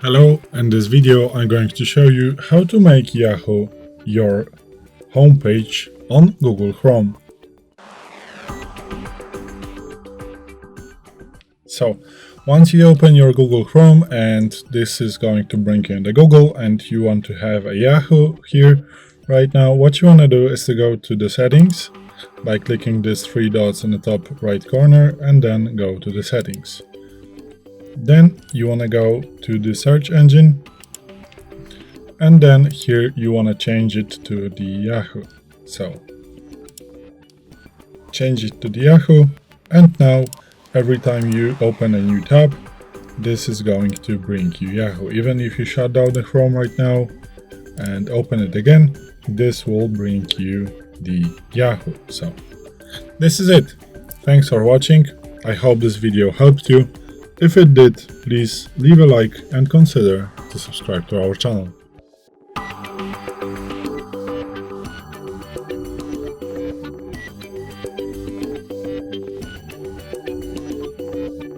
Hello, in this video I'm going to show you how to make Yahoo your homepage on Google Chrome. So, once you open your Google Chrome and this is going to bring you into Google and you want to have a Yahoo here right now, what you want to do is to go to the settings by clicking these three dots in the top right corner and then go to the settings. Then you want to go to the search engine and then here you want to change it to the Yahoo. So change it to the Yahoo, and now every time you open a new tab, this is going to bring you Yahoo. Even if you shut down the Chrome right now and open it again, this will bring you the Yahoo. So this is it. Thanks for watching. I hope this video helped you. If it did, please leave a like and consider to subscribe to our channel.